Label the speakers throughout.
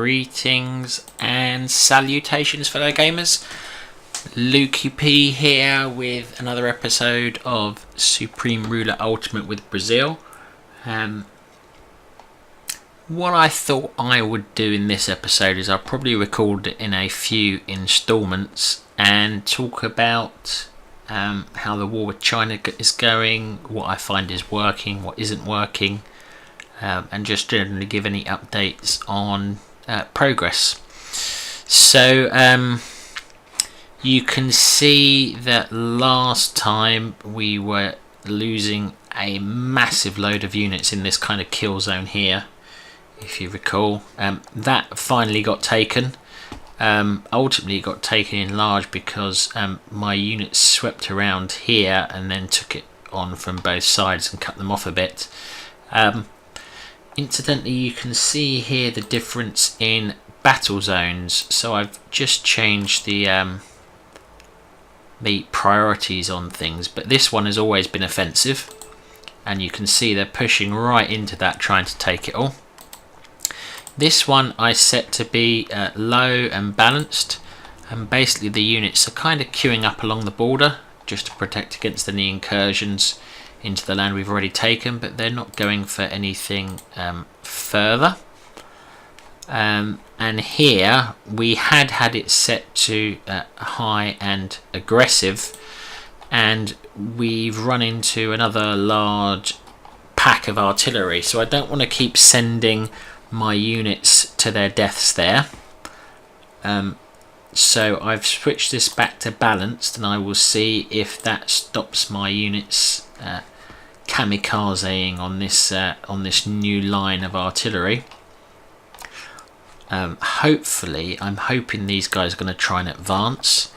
Speaker 1: Greetings and salutations, fellow gamers. Lukey P here with another episode of Supreme Ruler Ultimate with Brazil. What I thought I would do in this episode is I'll probably record it in a few installments and talk about how the war with China is going, what I find is working, what isn't working, and just generally give any updates on progress. So you can see that last time we were losing a massive load of units in this kind of kill zone here, if you recall. That finally got taken. Ultimately it got taken in large because my units swept around here and then took it on from both sides and cut them off a bit. Incidentally, you can see here the difference in battle zones. So I've just changed the priorities on things, but this one has always been offensive, and you can see they're pushing right into that, trying to take it all. This one I set to be low and balanced, and basically the units are kind of queuing up along the border just to protect against any incursions into the land we've already taken, but they're not going for anything further. And here we had it set to high and aggressive, and we've run into another large pack of artillery, so I don't want to keep sending my units to their deaths there. So I've switched this back to balanced, and I will see if that stops my units kamikazing on this new line of artillery. Hopefully, I'm hoping these guys are going to try and advance,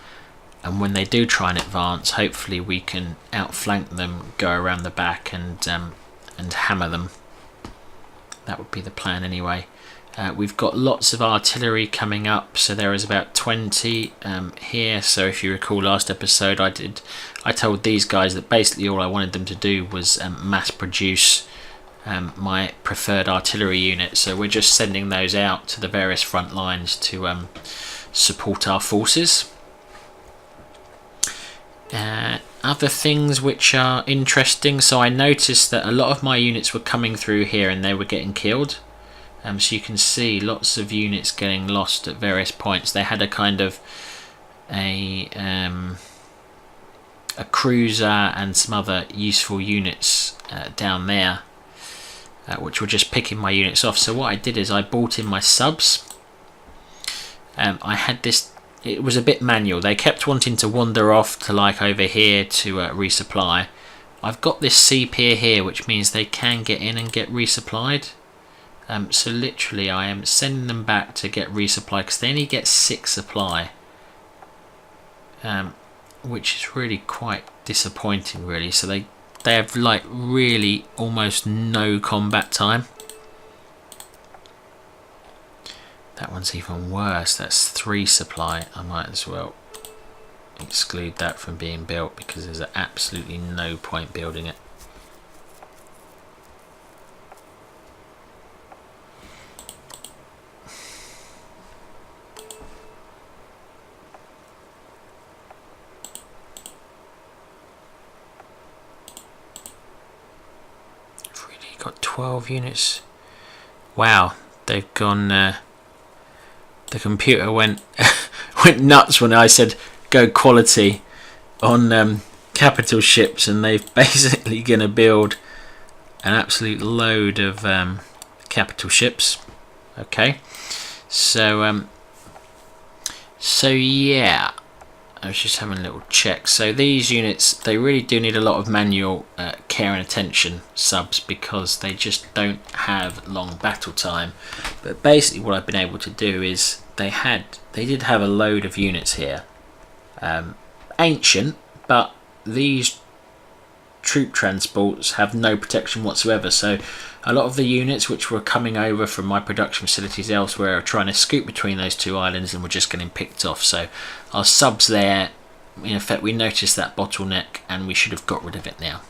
Speaker 1: and when they do try and advance, hopefully we can outflank them, go around the back and hammer them. That would be the plan anyway. We've got lots of artillery coming up, so there is about 20 here. So if you recall last episode, I told these guys that basically all I wanted them to do was mass produce my preferred artillery unit. So we're just sending those out to the various front lines to support our forces. Other things which are interesting, so I noticed that a lot of my units were coming through here and they were getting killed. So you can see lots of units getting lost at various points. They had a kind of a cruiser and some other useful units down there, which were just picking my units off. So what I did is I bought in my subs. I had this, it was a bit manual. They kept wanting to wander off to like over here to resupply. I've got this sea pier here, which means they can get in and get resupplied. So literally I am sending them back to get resupply because they only get 6 supply, which is really quite disappointing really. So they have like really almost no combat time. That one's even worse, that's 3 supply. I might as well exclude that from being built because there's absolutely no point building it. Got 12 units. Wow, they've gone. The computer went went nuts when I said go quality on capital ships, and they've basically going to build an absolute load of capital ships. Okay, so yeah. I was just having a little check. So these units, they really do need a lot of manual care and attention, subs, because they just don't have long battle time. But basically what I've been able to do is they did have a load of units here. Ancient, but these troop transports have no protection whatsoever. So a lot of the units which were coming over from my production facilities elsewhere are trying to scoot between those 2 islands and were just getting picked off. So our subs there, in effect, we noticed that bottleneck and we should have got rid of it now.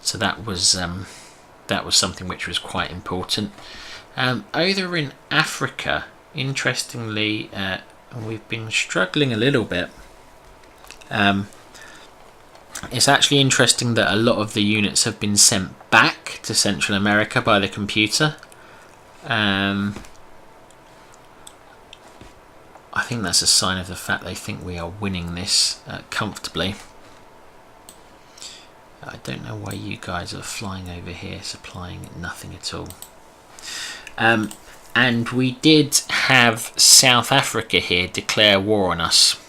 Speaker 1: So that was something which was quite important. Over in Africa, interestingly, we've been struggling a little bit. It's actually interesting that a lot of the units have been sent back to Central America by the computer. I think that's a sign of the fact they think we are winning this comfortably. I don't know why you guys are flying over here supplying nothing at all. And we did have South Africa here declare war on us.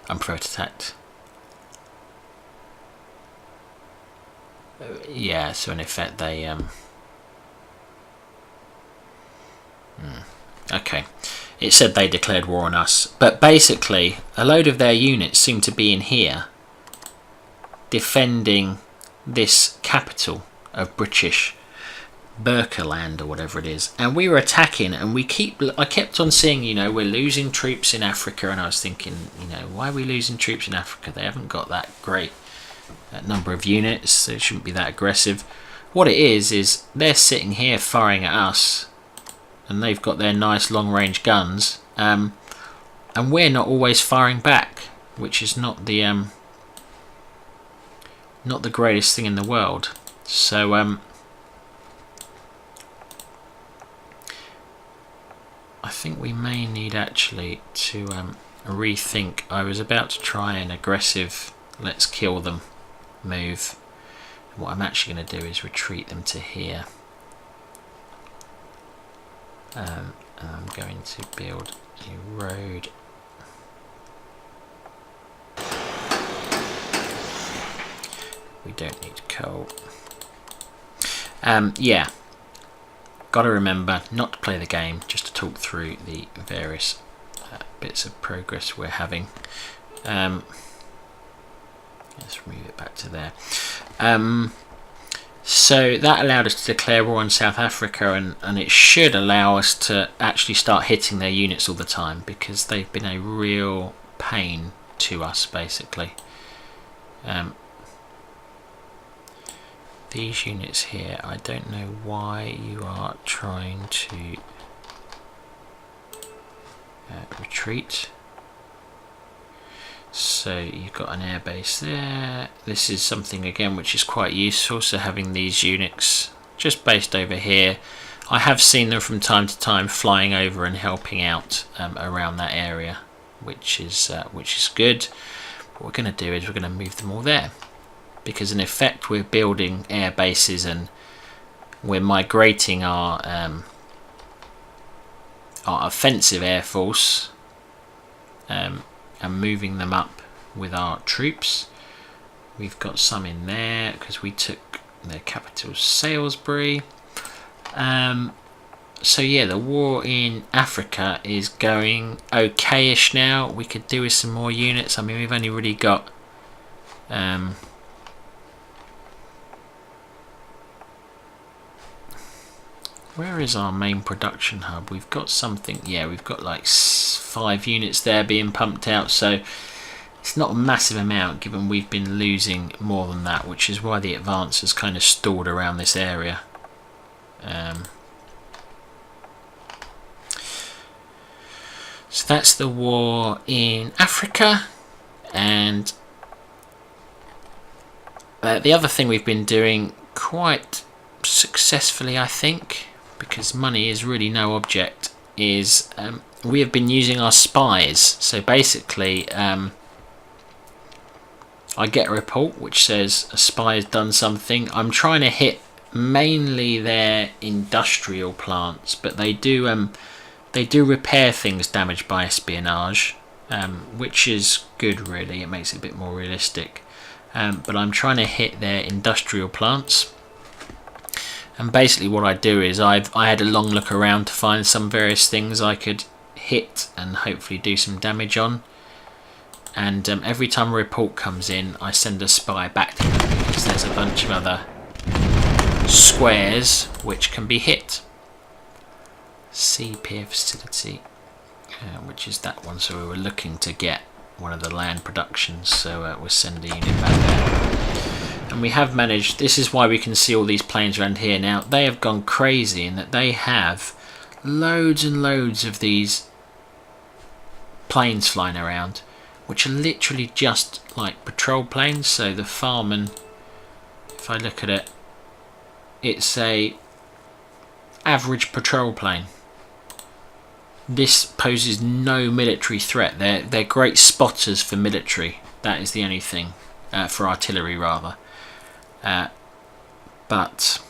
Speaker 1: Unprovoked attack. Yeah, so in effect they okay, it said they declared war on us, but basically a load of their units seem to be in here defending this capital of British Berkeland or whatever it is, and we were attacking, and I kept on seeing, you know, we're losing troops in Africa, and I was thinking, you know, why are we losing troops in Africa? They haven't got that great number of units, so it shouldn't be that aggressive. What it is they're sitting here firing at us, and they've got their nice long range guns, and we're not always firing back, which is not the greatest thing in the world. So I think we may need actually to rethink. I was about to try an aggressive let's kill them move. What I'm actually going to do is retreat them to here. And I'm going to build a road. We don't need coal. Yeah, got to remember not to play the game, just to talk through the various bits of progress we're having. Let's move it back to there. So that allowed us to declare war on South Africa, and it should allow us to actually start hitting their units all the time, because they've been a real pain to us basically. These units here, I don't know why you are trying to retreat. So you've got an airbase there. This is something again which is quite useful, so having these units just based over here. I have seen them from time to time flying over and helping out around that area, which is good. What we're going to do is we're going to move them all there, because in effect we're building air bases and we're migrating our offensive air force and moving them up with our troops. We've got some in there because we took their capital Salisbury. So yeah, the war in Africa is going okay-ish now. We could do with some more units. I mean, we've only really got where is our main production hub? We've got something, yeah, we've got like 5 units there being pumped out, so it's not a massive amount given we've been losing more than that, which is why the advance has kind of stalled around this area. So that's the war in Africa. And the other thing we've been doing quite successfully, I think, because money is really no object, is we have been using our spies. So basically I get a report which says a spy has done something. I'm trying to hit mainly their industrial plants, but they do repair things damaged by espionage, which is good really. It makes it a bit more realistic. But I'm trying to hit their industrial plants. And basically what I do is I had a long look around to find some various things I could hit and hopefully do some damage on. And every time a report comes in, I send a spy back to them, because there's a bunch of other squares which can be hit. Sea pier facility, which is that one. So we were looking to get one of the land productions, so we'll send a unit back there. And we have managed, this is why we can see all these planes around here now. They have gone crazy in that they have loads and loads of these planes flying around, which are literally just like patrol planes. So the Farman, if I look at it, it's a average patrol plane. This poses no military threat. They're great spotters for military. That is the only thing, for artillery rather. But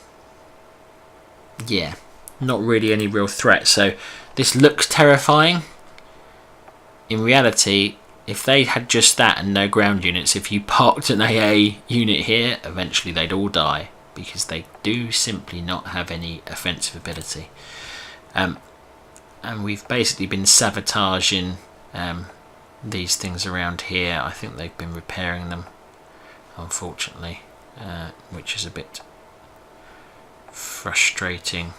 Speaker 1: yeah, not really any real threat. So this looks terrifying. In reality, if they had just that and no ground units, if you parked an AA unit here, eventually they'd all die, because they do simply not have any offensive ability. And we've basically been sabotaging these things around here. I think they've been repairing them, unfortunately, which is a bit frustrating.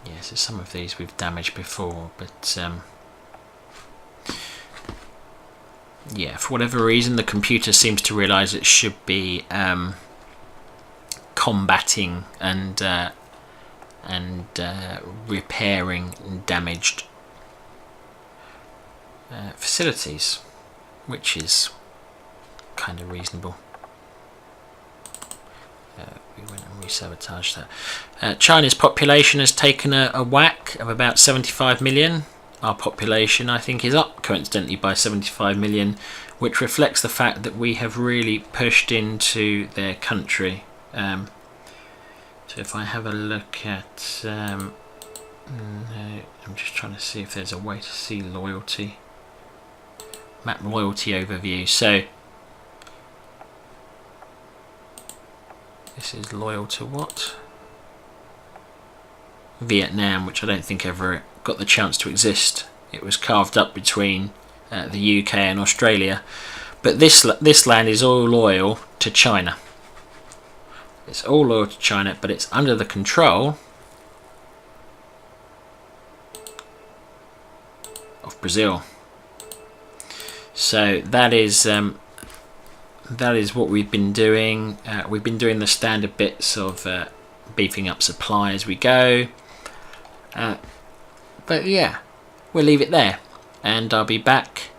Speaker 1: Yeah, so some of these we've damaged before, but yeah, for whatever reason the computer seems to realise it should be combating and repairing damaged facilities, which is kind of reasonable. We went and re-sabotaged that. China's population has taken a whack of about 75 million. Our population, I think, is up coincidentally by 75 million, which reflects the fact that we have really pushed into their country. So if I have a look at... I'm just trying to see if there's a way to see loyalty. Map loyalty overview. So this is loyal to what? Vietnam, which I don't think ever got the chance to exist. It was carved up between the UK and Australia. But this land is all loyal to China. It's all loyal to China, but it's under the control of Brazil. So that is what we've been doing. We've been doing the standard bits of beefing up supply as we go. But yeah, we'll leave it there, and I'll be back.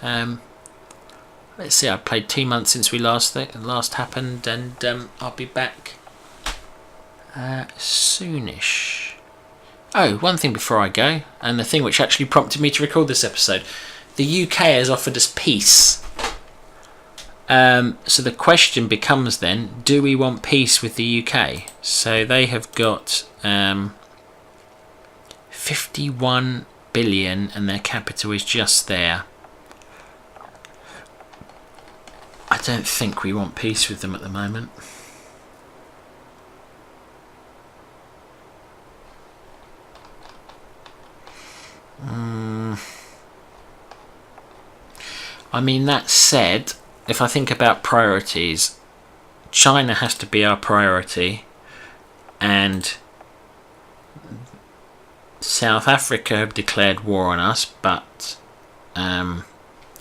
Speaker 1: Let's see, I've played 2 months since we last happened, and I'll be back soonish. Oh, one thing before I go, and the thing which actually prompted me to record this episode. The UK has offered us peace. So the question becomes then, do we want peace with the UK? So they have got 51 billion and their capital is just there. I don't think we want peace with them at the moment. I mean, that said, if I think about priorities, China has to be our priority, and South Africa have declared war on us, but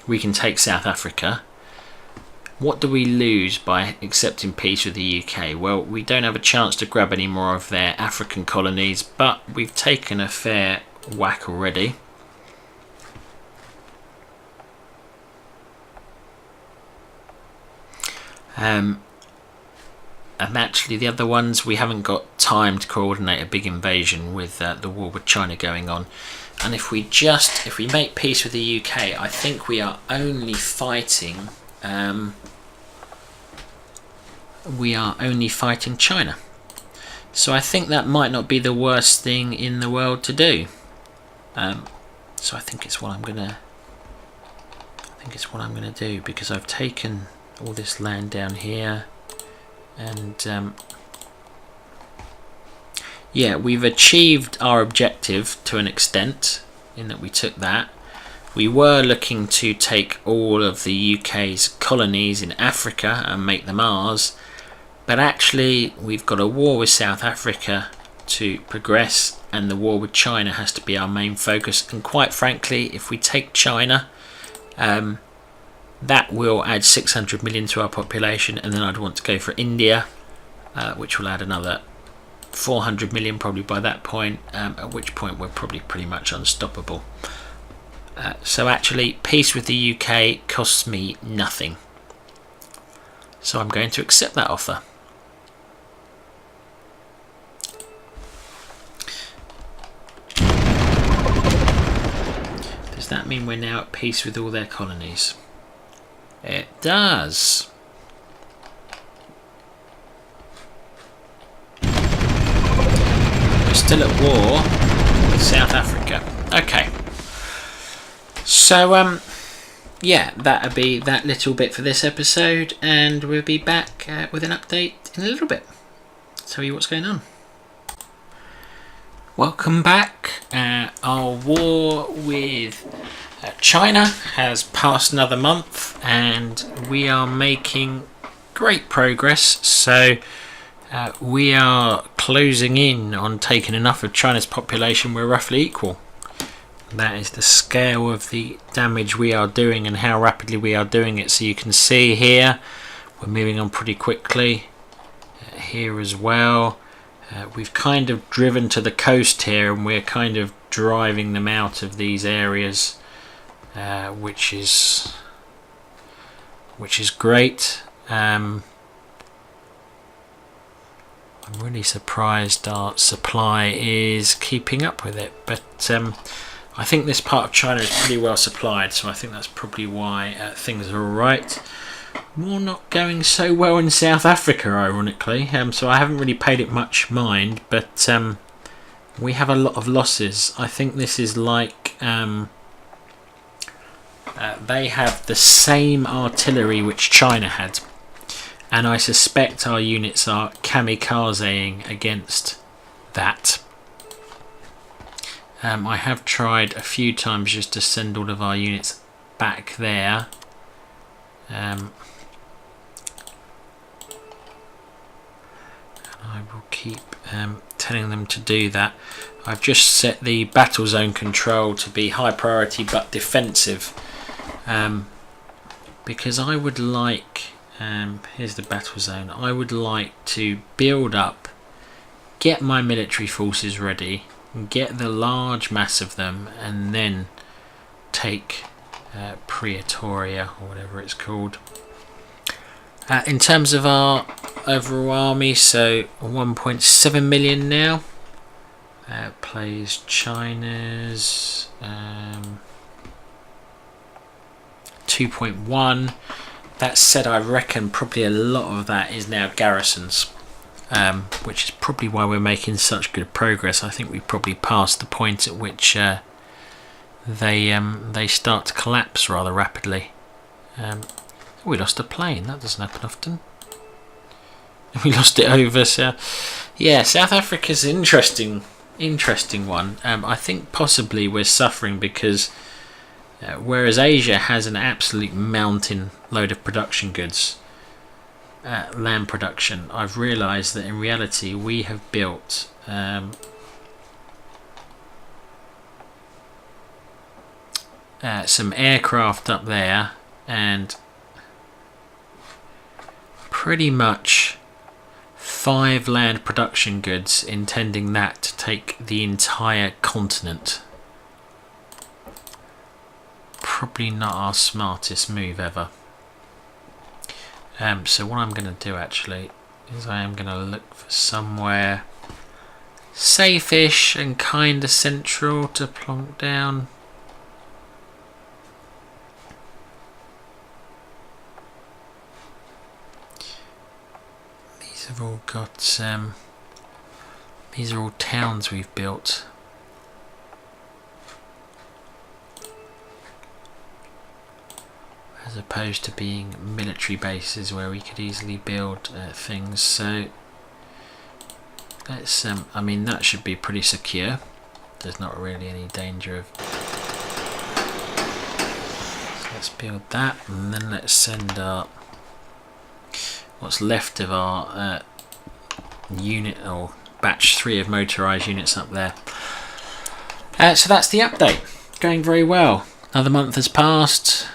Speaker 1: we can take South Africa. What do we lose by accepting peace with the UK? Well, we don't have a chance to grab any more of their African colonies, but we've taken a fair whack already. And actually the other ones, we haven't got time to coordinate a big invasion with the war with China going on. And if we make peace with the UK, I think we are only fighting China. So I think that might not be the worst thing in the world to do. So I think it's what I'm gonna do, because I've taken all this land down here, and yeah, we've achieved our objective to an extent in that we took that. We were looking to take all of the UK's colonies in Africa and make them ours, but actually we've got a war with South Africa to progress, and the war with China has to be our main focus. And quite frankly, if we take China, that will add 600 million to our population, and then I'd want to go for India, which will add another 400 million probably by that point, at which point we're probably pretty much unstoppable. So actually, peace with the UK costs me nothing. So I'm going to accept that offer. Does that mean we're now at peace with all their colonies? It does. We're still at war with South Africa. Okay. So, yeah, that'll be that little bit for this episode, and we'll be back with an update in a little bit. Tell you what's going on. Welcome back. Our war with China has passed another month, and we are making great progress. So we are closing in on taking enough of China's population. We're roughly equal. That is the scale of the damage we are doing and how rapidly we are doing it. So you can see here we're moving on pretty quickly. Here as well. We've kind of driven to the coast here, and we're kind of driving them out of these areas, which is great. I'm really surprised our supply is keeping up with it, but I think this part of China is pretty well supplied, so I think that's probably why things are alright. War not going so well in South Africa, ironically, so I haven't really paid it much mind, but we have a lot of losses. I think this is like they have the same artillery which China had, and I suspect our units are kamikazing against that. I have tried a few times just to send all of our units back there. And I will keep telling them to do that. I've just set the battle zone control to be high priority but defensive, because I would like, here's the battle zone, I would like to build up, get my military forces ready, get the large mass of them, and then take Pretoria or whatever it's called. In terms of our overall army, so 1.7 million now. Plays China's 2.1. That said, I reckon probably a lot of that is now garrisons. Which is probably why we're making such good progress. I think we've probably passed the point at which they start to collapse rather rapidly. We lost a plane. That doesn't happen often. We lost it over. So, yeah, South Africa's an interesting one. I think possibly we're suffering because whereas Asia has an absolute mountain load of production goods. Land production, I've realised that in reality we have built some aircraft up there, and pretty much 5 land production goods, intending that to take the entire continent. Probably not our smartest move ever. So what I'm going to do actually is I am going to look for somewhere safe-ish and kind of central to plonk down. These have all got these are all towns we've built. As opposed to being military bases where we could easily build things. So let's I mean, that should be pretty secure. There's not really any danger of. So let's build that, and then let's send our what's left of our unit or batch 3 of motorised units up there. So that's the update. Going very well. Another month has passed.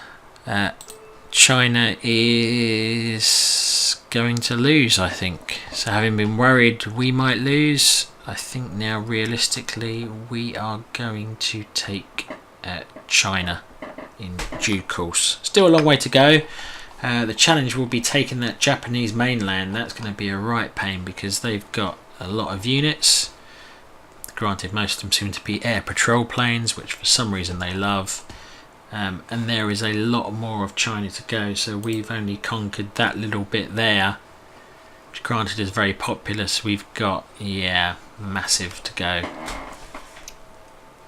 Speaker 1: China is going to lose, I think. So having been worried we might lose, I think now realistically we are going to take China in due course. Still a long way to go. The challenge will be taking that Japanese mainland. That's going to be a right pain because they've got a lot of units. Granted, most of them seem to be air patrol planes, which for some reason they love. And there is a lot more of China to go, so we've only conquered that little bit there, which granted is very populous. We've got, yeah, massive to go.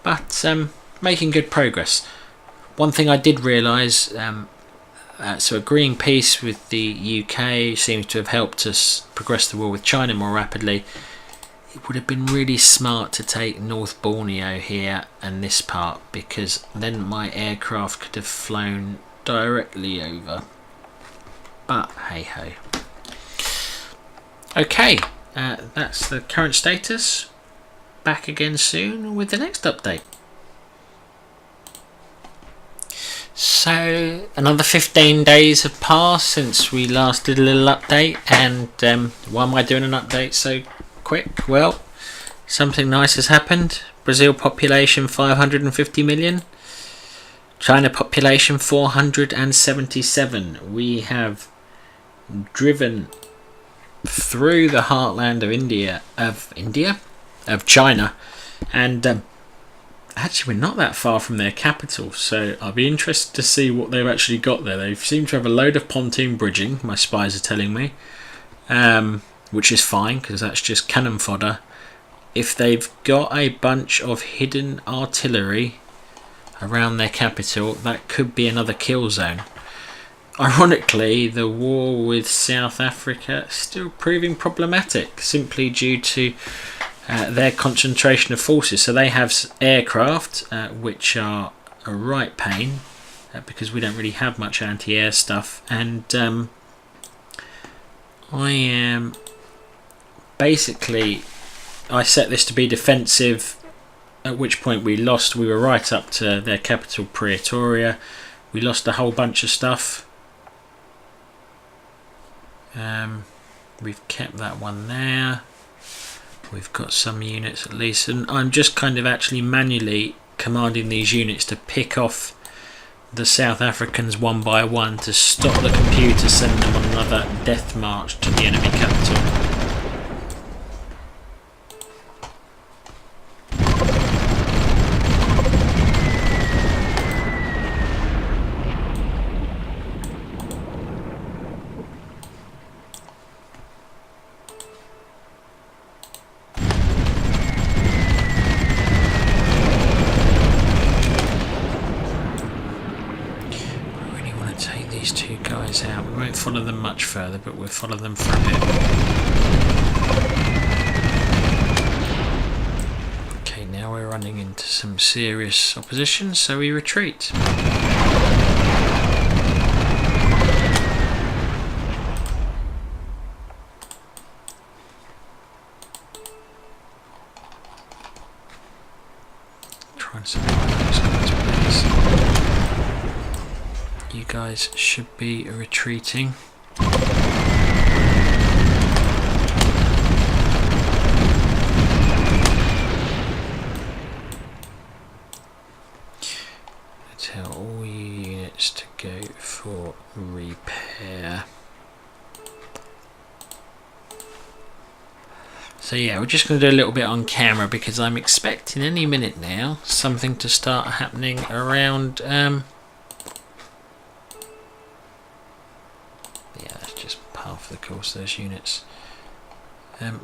Speaker 1: But making good progress. One thing I did realise, so agreeing peace with the UK seems to have helped us progress the war with China more rapidly. It would have been really smart to take North Borneo here and this part, because then my aircraft could have flown directly over. But hey ho. Okay, that's the current status. Back again soon with the next update. So another 15 days have passed since we last did a little update, and why am I doing an update so quick? Well, something nice has happened. Brazil population 550 million, China population 477. We have driven through the heartland of China, and actually we're not that far from their capital, so I'll be interested to see what they've actually got there. They seem to have a load of pontoon bridging, my spies are telling me, which is fine because that's just cannon fodder. If they've got a bunch of hidden artillery around their capital, that could be another kill zone. Ironically, the war with South Africa is still proving problematic, simply due to their concentration of forces. So they have aircraft, which are a right pain, because we don't really have much anti-air stuff, and I am basically, I set this to be defensive, at which point we lost. We were right up to their capital Pretoria. We lost a whole bunch of stuff. We've kept that one there. We've got some units at least, and I'm just kind of actually manually commanding these units to pick off the South Africans one by one to stop the computer sending them on another death march to the enemy capital. Out. We won't follow them much further, but we'll follow them for a bit. Okay, now we're running into some serious opposition, so we retreat. Try and survive those guys, please. You guys should be retreating. Tell all units to go for repair. So yeah, we're just going to do a little bit on camera because I'm expecting any minute now something to start happening around half the course, those units.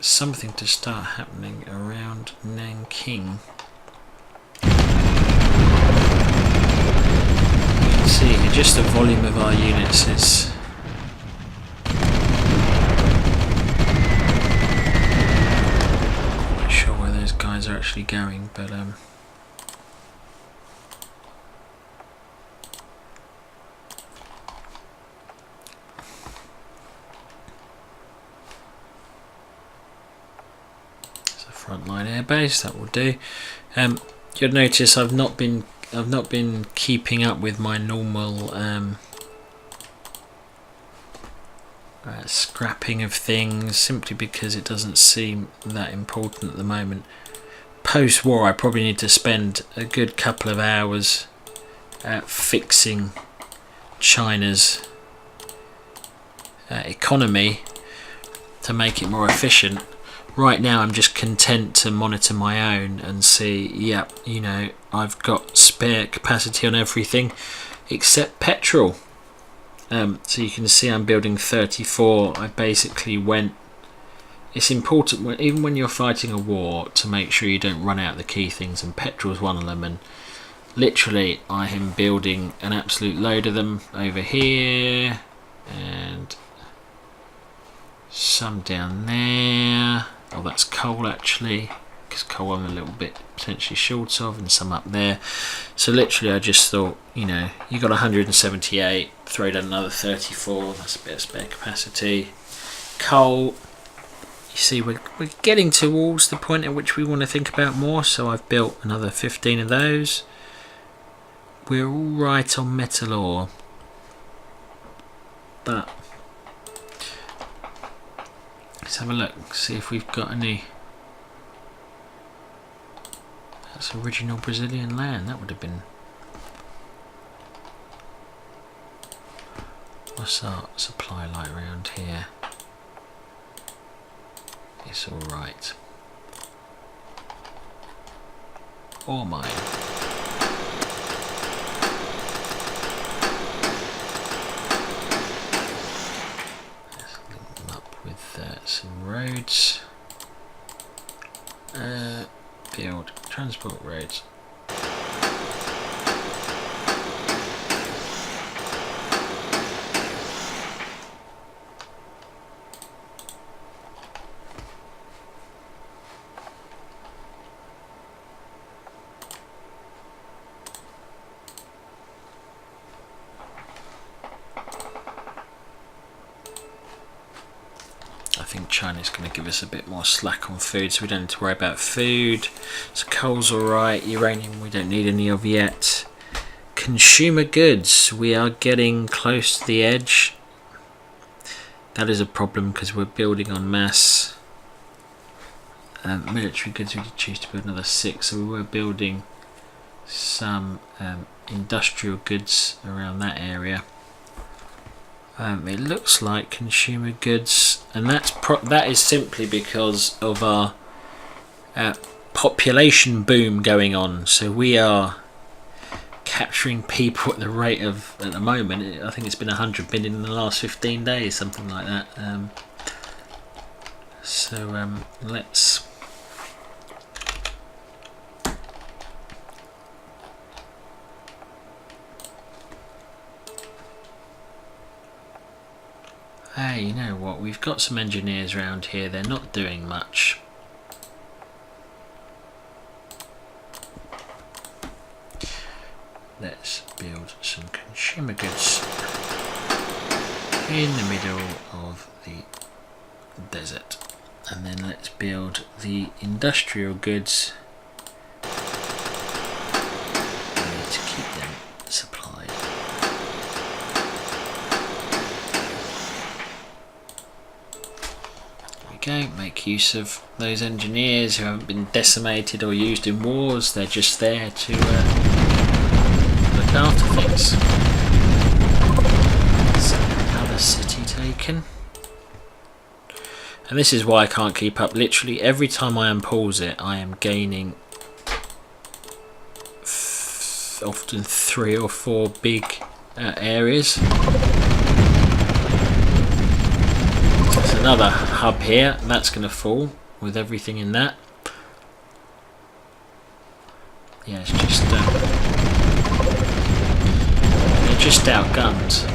Speaker 1: Something to start happening around Nanking. You can see here just the volume of our units is not sure where those guys are actually going, but frontline airbase, that will do. You'll notice I've not been keeping up with my normal scrapping of things, simply because it doesn't seem that important at the moment. Post-war, I probably need to spend a good couple of hours fixing China's economy to make it more efficient. Right now I'm just content to monitor my own and see, yep, you know, I've got spare capacity on everything except petrol. So you can see I'm building 34. I basically went, it's important even when you're fighting a war to make sure you don't run out of the key things, and petrol is one of them, and literally I am building an absolute load of them over here and some down there. Oh, that's coal actually, because coal I'm a little bit potentially short of, and some up there. So literally I just thought, you know, you got 178, throw down another 34, that's a bit of spare capacity. Coal, you see we're getting towards the point at which we want to think about more, so I've built another 15 of those. We're all right on metal ore, but let's have a look, see if we've got any. That's original Brazilian land, that would have been. What's our supply like around here? It's alright. Ore mine. Let's link them up with some roads. Build transport roads. I think China's going to give us a bit more slack on food, so we don't need to worry about food. So coal's alright, uranium we don't need any of yet. Consumer goods, we are getting close to the edge. That is a problem because we're building en masse. Military goods, we did choose to build another 6, so we were building some industrial goods around that area. It looks like consumer goods, and that is simply because of our population boom going on. So we are capturing people at the rate of, at the moment, I think it's been 100 million in the last 15 days, something like that. Let's. Hey, you know what? We've got some engineers around here. They're not doing much. Let's build some consumer goods in the middle of the desert. And then let's build the industrial goods. We need to keep them supplied. Go, make use of those engineers who haven't been decimated or used in wars. They're just there to look after things. So another city taken, and this is why I can't keep up. Literally every time I unpause it, I am gaining often 3 or 4 big areas. There's another hub here, and that's going to fall with everything in that. Yeah, it's just they're just outgunned.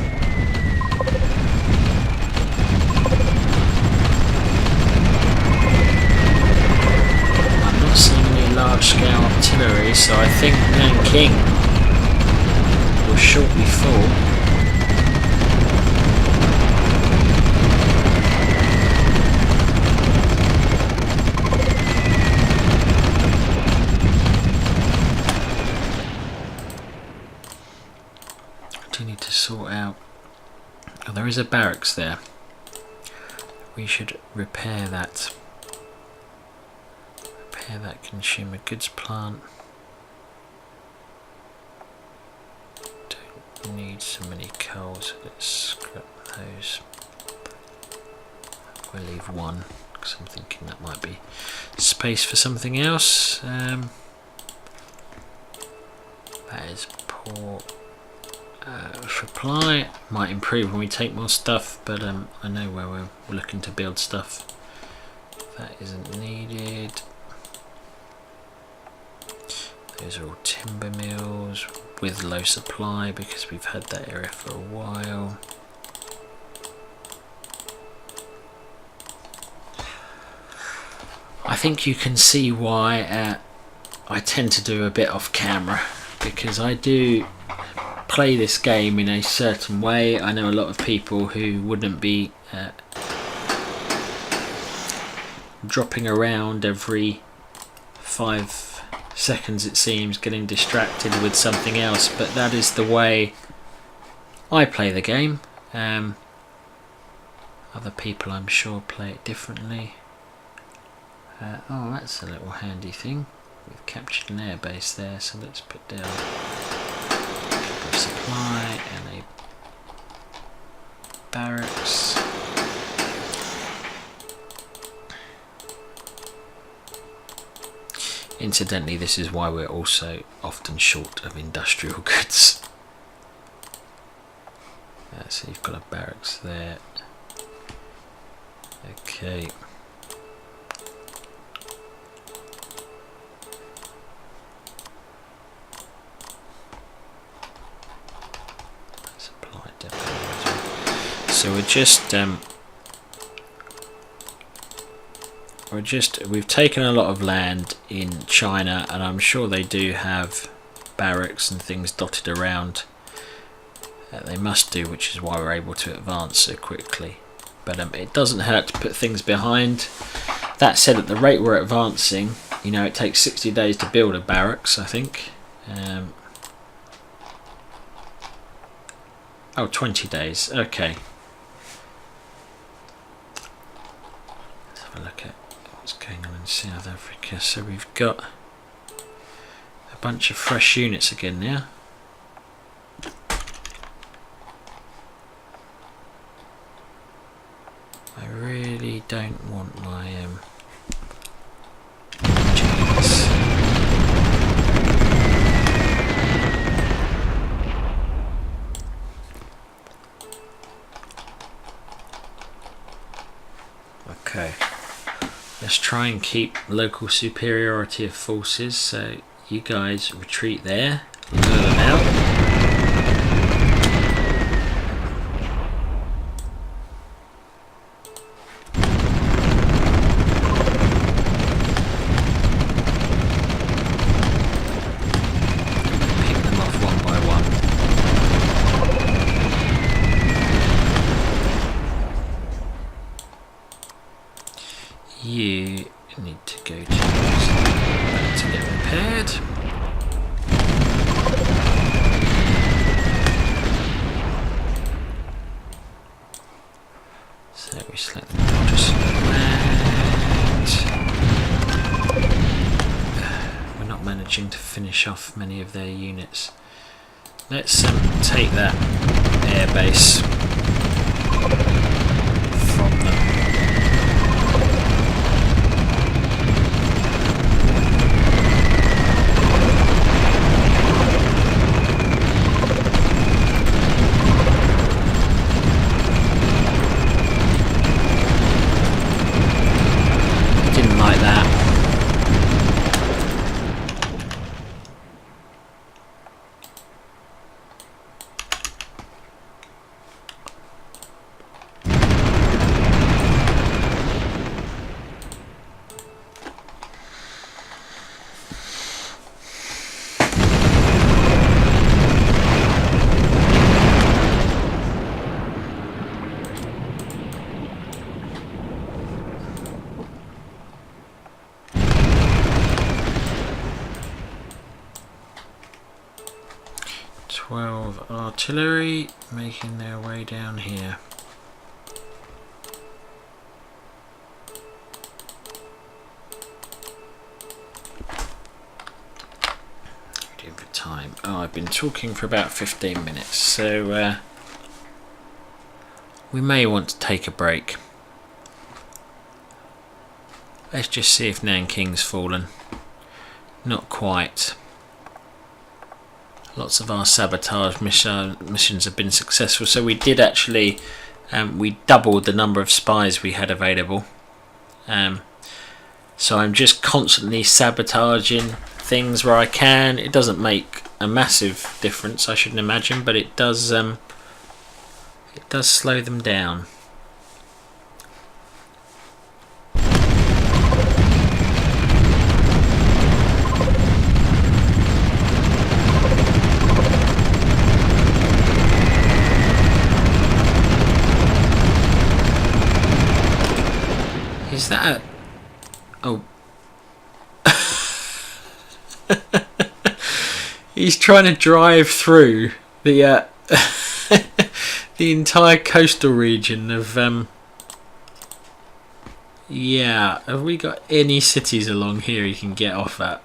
Speaker 1: I'm not seeing any large-scale artillery, so I think Nanking will shortly fall. Sort out. Oh, there is a barracks there. we should repair that consumer goods plant. Don't need so many coals, so let's scrap those. We'll leave one because I'm thinking that might be space for something else. That is poor supply. Might improve when we take more stuff, but I know where we're looking to build stuff. That isn't needed. Those are all timber mills with low supply because we've had that area for a while. I think you can see why I tend to do a bit off camera, because I do play this game in a certain way. I know a lot of people who wouldn't be dropping around every 5 seconds, it seems, getting distracted with something else, but that is the way I play the game. Other people, I'm sure, play it differently. Oh, that's a little handy thing. We've captured an airbase there, so let's put down a couple of supply and a barracks. Incidentally, this is why we're also often short of industrial goods. So you've got a barracks there. Okay. Supply depot. So we've taken a lot of land in China, and I'm sure they do have barracks and things dotted around. They must do, which is why we're able to advance so quickly. But it doesn't hurt to put things behind. That said, at the rate we're advancing, you know, it takes 60 days to build a barracks, I think. Oh, 20 days. Okay. Let's have a look at what's going on in South Africa. So we've got a bunch of fresh units again now. I really don't want my jeans. Okay, let's try and keep local superiority of forces, so you guys retreat there, lure them out. You need to go to that to get repaired. So we select the fortress and we're not managing to finish off many of their units. Let's take that airbase from them. Artillery making their way down here. time? Oh, I've been talking for about 15 minutes, so we may want to take a break. Let's just see if Nanking's fallen. Not quite. Lots of our sabotage missions have been successful, so we did actually we doubled the number of spies we had available. So I'm just constantly sabotaging things where I can. It doesn't make a massive difference, I shouldn't imagine, but it does slow them down. Is that a... Oh. He's trying to drive through the the entire coastal region of yeah, have we got any cities along here he can get off at?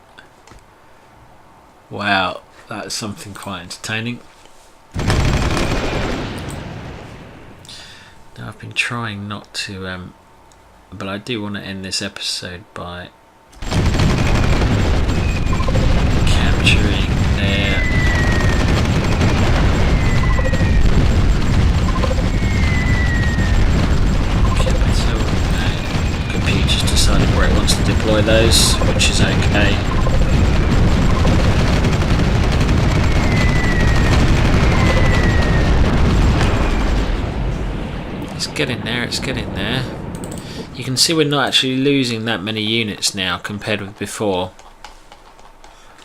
Speaker 1: Wow, that's something quite entertaining. Now I've been trying not to but I do want to end this episode by capturing their capital. Computer's decided where it wants to deploy those, which is okay. It's getting there, it's getting there. You can see we're not actually losing that many units now compared with before.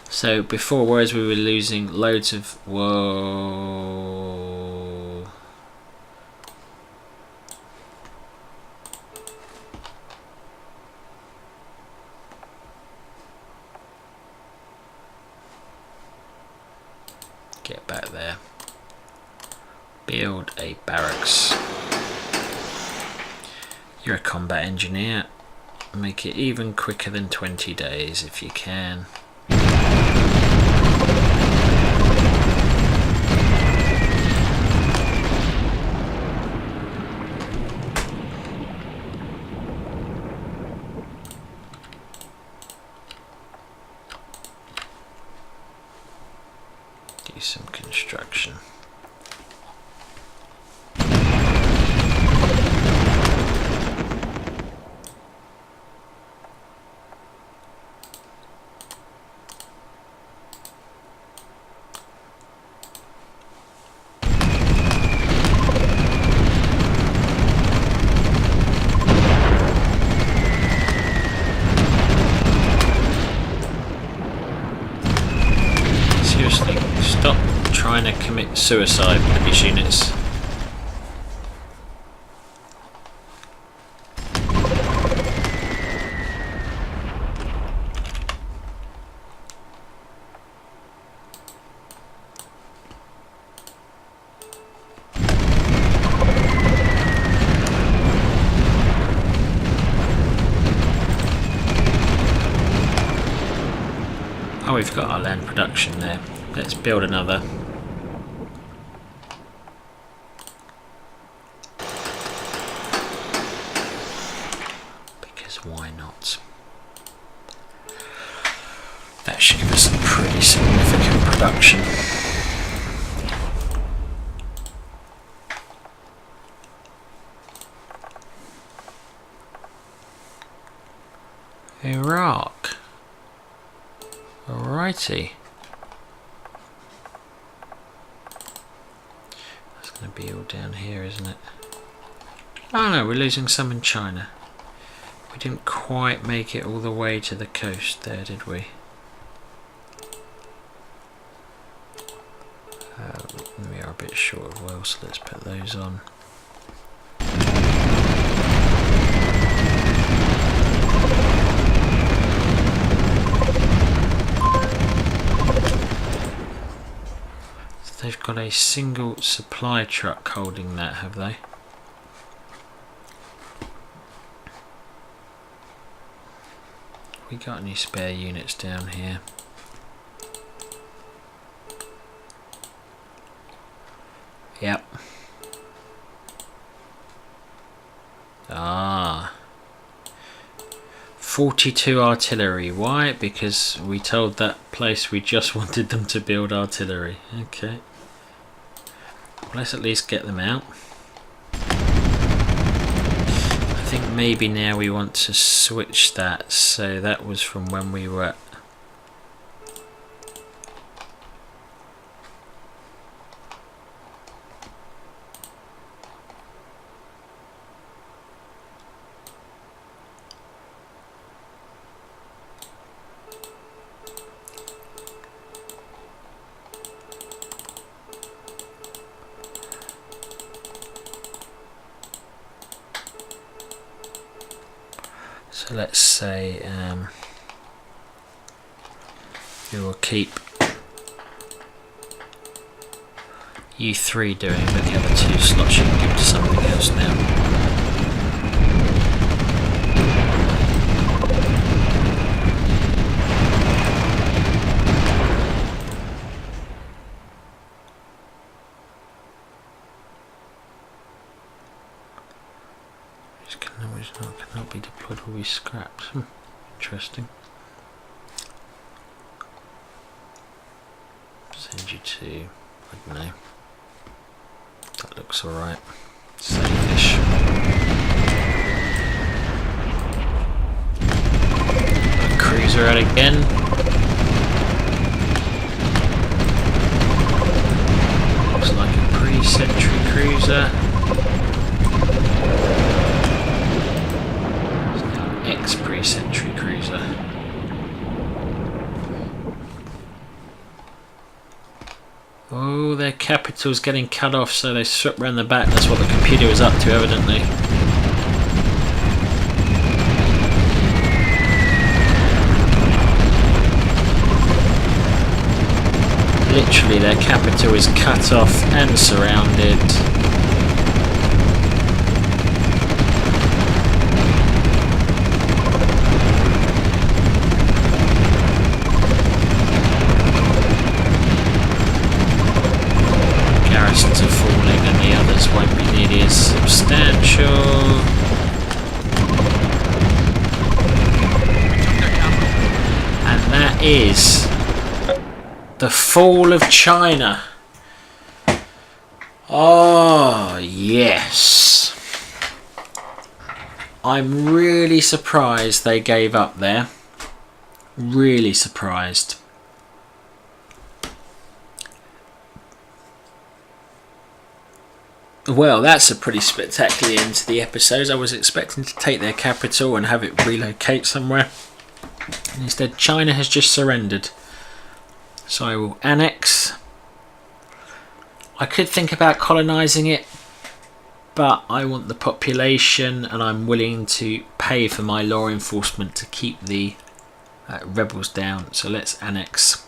Speaker 1: So before, whereas we were losing loads of... Whoa. Get back there. Build a barracks. You're a combat engineer. Make it even quicker than 20 days if you can. Do some construction. Stop trying to commit suicide with these units. Oh, we've got our land production there. Let's build another. Because why not? That should give us some pretty significant production. Iraq. Alrighty. That's going to be all down here, isn't it? Oh no, we're losing some in China. We didn't quite make it all the way to the coast there, did we? We are a bit short of oil, so let's put those on. They've got a single supply truck holding that, have they? We got any spare units down here? Yep. Ah. 42 artillery. Why? Because we told that place we just wanted them to build artillery. Okay. Let's at least get them out. I think maybe now we want to switch that. So that was from when we were... So let's say we will keep U3 doing, but the other 2 slots you can give to something else now. Cannot be deployed or be scrapped. Interesting. Send you to, I don't know. That looks alright. Safe-ish. Cruiser out again. Looks like a pre-century cruiser. Ex-pre-century cruiser. Oh, their capital's getting cut off, so they swept round the back. That's what the computer was up to, evidently. Literally, their capital is cut off and surrounded. Garrisons are falling and the others won't be nearly as substantial. And that is the fall of China. Oh, yes. I'm really surprised they gave up there. Really surprised. Well, that's a pretty spectacular end to the episode. I was expecting to take their capital and have it relocate somewhere. And instead, China has just surrendered. So I will annex. I could think about colonising it, but I want the population and I'm willing to pay for my law enforcement to keep the rebels down. So let's annex.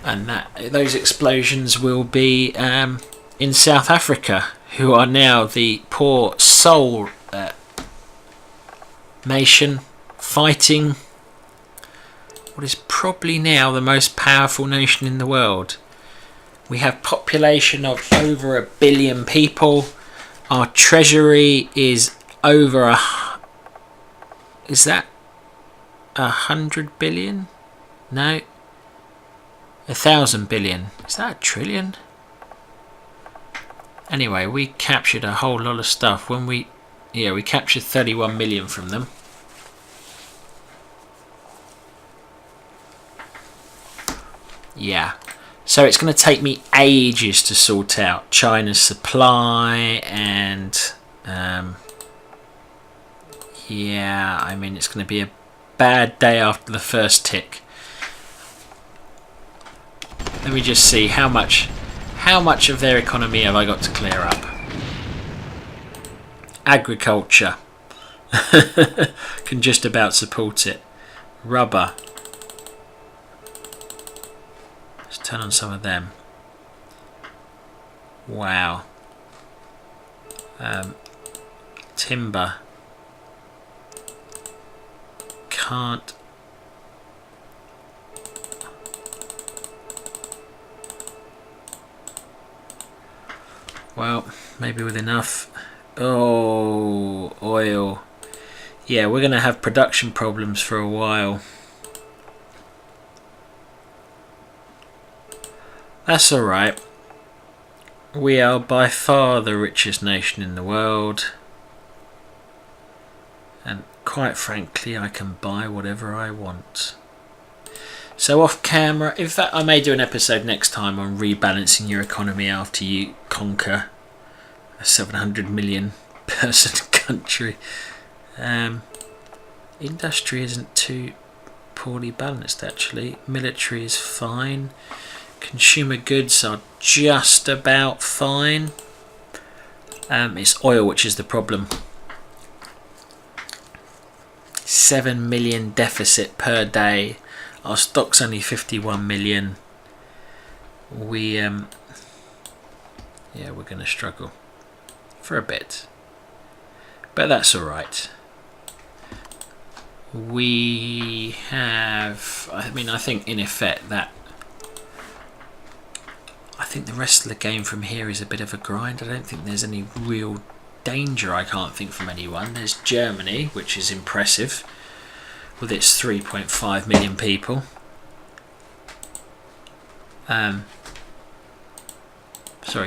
Speaker 1: And those explosions will be in South Africa, who are now the poor sole nation fighting what is probably now the most powerful nation in the world. We have population of over 1 billion people. Our treasury is over is that 100 billion? No. 1,000 billion. Is that a trillion? Anyway, we captured a whole lot of stuff when we captured 31 million from them. Yeah. So it's going to take me ages to sort out China's supply and yeah, I mean it's going to be a bad day after the first tick. Let me just see how much of their economy have I got to clear up. Agriculture can just about support it. Rubber. Let's turn on some of them. Wow. Timber. can't. Well, maybe with enough. Oh, oil. Yeah, we're going to have production problems for a while. That's alright. We are by far the richest nation in the world. And quite frankly, I can buy whatever I want. So off camera, in fact I may do an episode next time on rebalancing your economy after you conquer a 700 million person country. Industry isn't too poorly balanced actually. Military is fine. Consumer goods are just about fine. It's oil which is the problem. 7 million deficit per day. Our stock's only 51 million. Yeah, we're going to struggle for a bit, but that's all right. We have, I think in effect that, I think the rest of the game from here is a bit of a grind. I don't think there's any real danger, I can't think, from anyone. There's Germany, which is impressive, with its 3.5 million people. Sorry,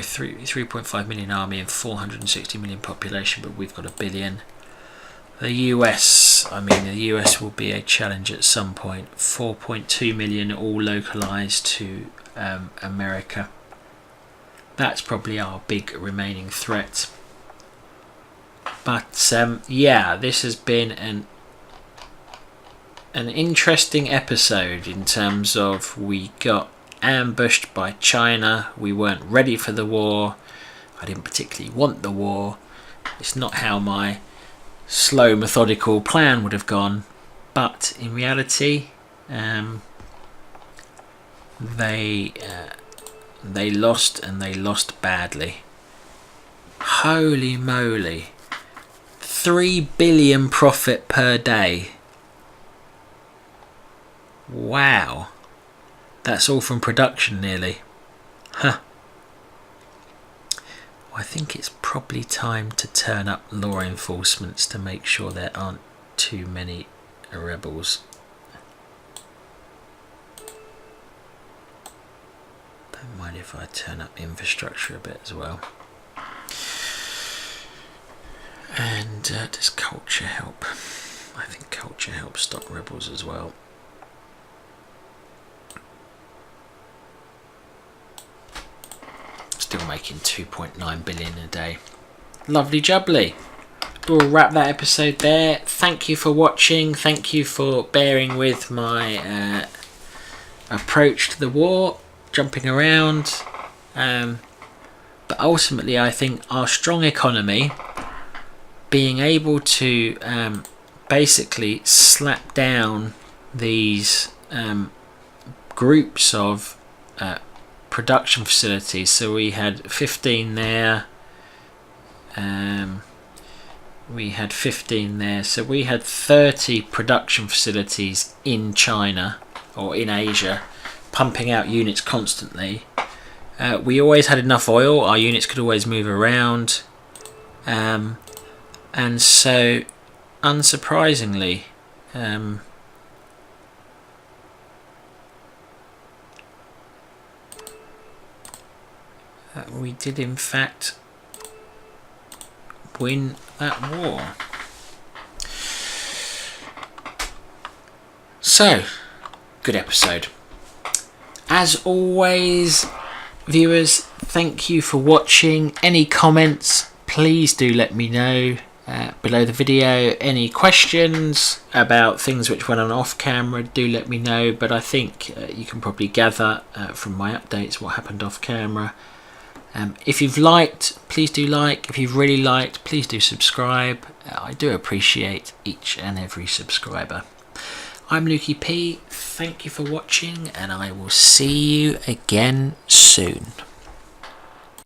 Speaker 1: 3.5 million army and 460 million population, but we've got 1 billion. The US, the US will be a challenge at some point. 4.2 million, all localised to America. That's probably our big remaining threat. But yeah, this has been an interesting episode in terms of we got ambushed by China. We weren't ready for the war. I didn't particularly want the war. It's not how my slow methodical plan would have gone, but in reality they lost, and they lost badly. Holy moly, 3 billion profit per day. Wow, that's all from production nearly. Huh. I think it's probably time to turn up law enforcements to make sure there aren't too many rebels. Don't mind if I turn up infrastructure a bit as well. And does culture help? I think culture helps stop rebels as well. Still making 2.9 billion a day. Lovely jubbly. We'll wrap that episode there. Thank you for watching. Thank you for bearing with my approach to the war, jumping around. But ultimately, I think our strong economy, being able to basically slap down these groups of production facilities. So we had 15 there. We had 15 there. So we had 30 production facilities in China or in Asia, pumping out units constantly. We always had enough oil. Our units could always move around. And so, unsurprisingly, we did in fact win that war. So, good episode. As always, viewers, thank you for watching. Any comments, please do let me know below the video. Any questions about things which went on off camera, do let me know. But I think you can probably gather from my updates what happened off camera. If you've liked, please do like. If you've really liked, please do subscribe. I do appreciate each and every subscriber. I'm Lukey P. Thank you for watching, and I will see you again soon.